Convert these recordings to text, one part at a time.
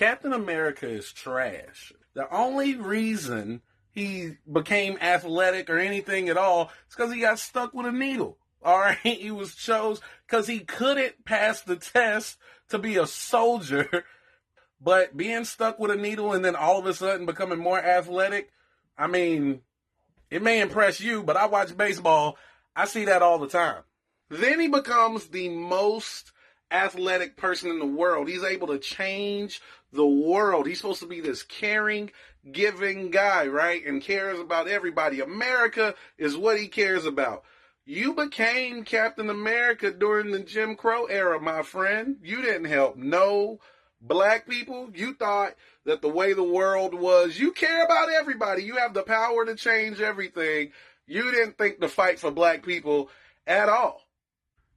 Captain America is trash. The only reason he became athletic or anything at all is because he got stuck with a needle. All right, he was chose because he couldn't pass the test to be a soldier, but being stuck with a needle and then all of a sudden becoming more athletic, I mean, it may impress you, but I watch baseball. I see that all the time. Then he becomes the most athletic person in the world. He's able to change the world. He's supposed to be this caring, giving guy, right? And cares about everybody. America is what he cares about. You became Captain America during the Jim Crow era, my friend. You didn't help no black people. You thought that the way the world was, you care about everybody. You have the power to change everything. You didn't think to fight for black people at all.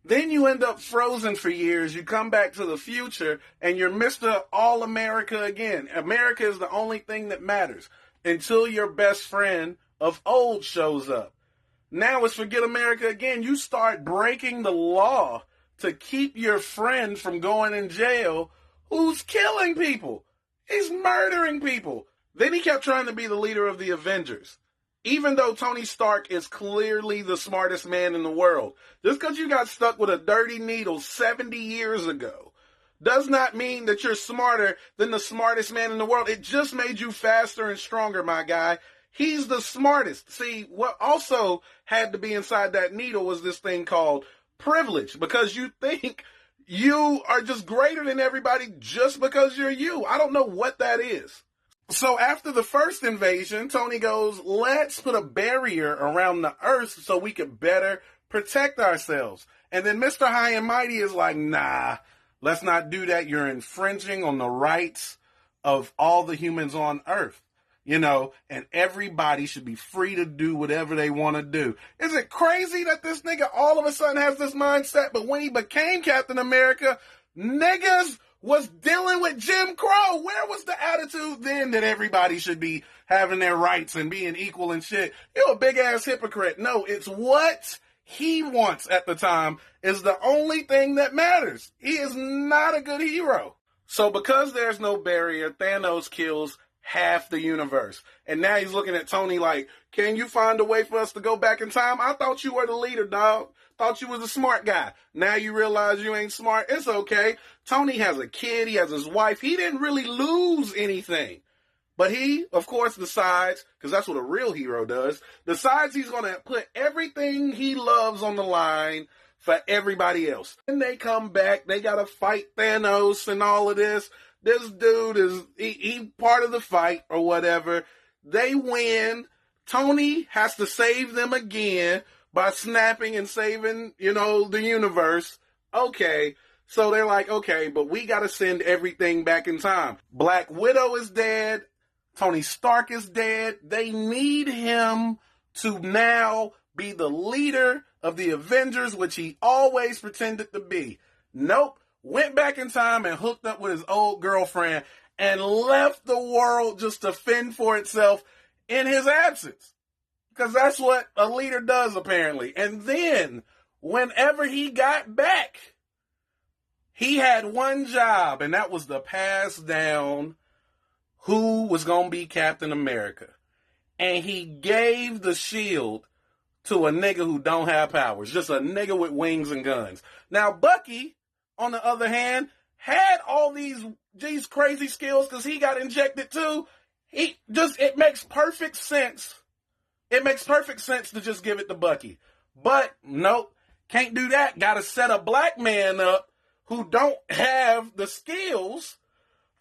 Then you end up frozen for years. You come back to the future and you're Mr. All-America again. America is the only thing that matters until your best friend of old shows up. Now it's forget America again. You start breaking the law to keep your friend from going in jail who's killing people. He's murdering people. Then he kept trying to be the leader of the Avengers. Even though Tony Stark is clearly the smartest man in the world. Just because you got stuck with a dirty needle 70 years ago does not mean that you're smarter than the smartest man in the world. It just made you faster and stronger, my guy. He's the smartest. See, what also had to be inside that needle was this thing called privilege, because you think you are just greater than everybody just because you're you. I don't know what that is. So after the first invasion, Tony goes, let's put a barrier around the earth so we could better protect ourselves. And then Mr. High and Mighty is like, nah, let's not do that. You're infringing on the rights of all the humans on earth. You know, and everybody should be free to do whatever they want to do. Is it crazy that this nigga all of a sudden has this mindset, but when he became Captain America, niggas was dealing with Jim Crow? Where was the attitude then that everybody should be having their rights and being equal and shit? You're a big-ass hypocrite. No, it's what he wants at the time is the only thing that matters. He is not a good hero. So because there's no barrier, Thanos kills half the universe. And now he's looking at Tony like, can you find a way for us to go back in time? I thought you were the leader, dog. Thought you was a smart guy. Now you realize you ain't smart. It's okay. Tony has a kid. He has his wife. He didn't really lose anything. But he, of course, decides, because that's what a real hero does, decides he's going to put everything he loves on the line for everybody else. And they come back. They got to fight Thanos and all of this. This dude is, he part of the fight or whatever. They win. Tony has to save them again by snapping and saving, the universe. Okay. So they're like, okay, but we got to send everything back in time. Black Widow is dead. Tony Stark is dead. They need him to now be the leader of the Avengers, which he always pretended to be. Nope. Went back in time and hooked up with his old girlfriend and left the world just to fend for itself in his absence. Because that's what a leader does, apparently. And then, whenever he got back, he had one job, and that was to pass down who was going to be Captain America. And he gave the shield to a nigga who don't have powers. Just a nigga with wings and guns. Now, Bucky, on the other hand, had all these crazy skills because he got injected too. It makes perfect sense. It makes perfect sense to just give it to Bucky. But, nope, can't do that. Got to set a black man up who don't have the skills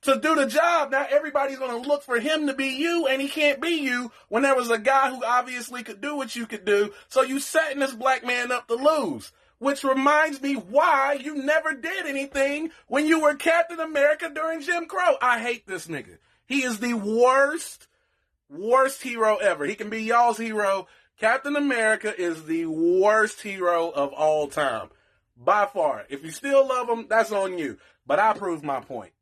to do the job. Now everybody's going to look for him to be you, and he can't be you when there was a guy who obviously could do what you could do. So you setting this black man up to lose. Which reminds me why you never did anything when you were Captain America during Jim Crow. I hate this nigga. He is the worst hero ever. He can be y'all's hero. Captain America is the worst hero of all time. By far. If you still love him, that's on you. But I proved my point.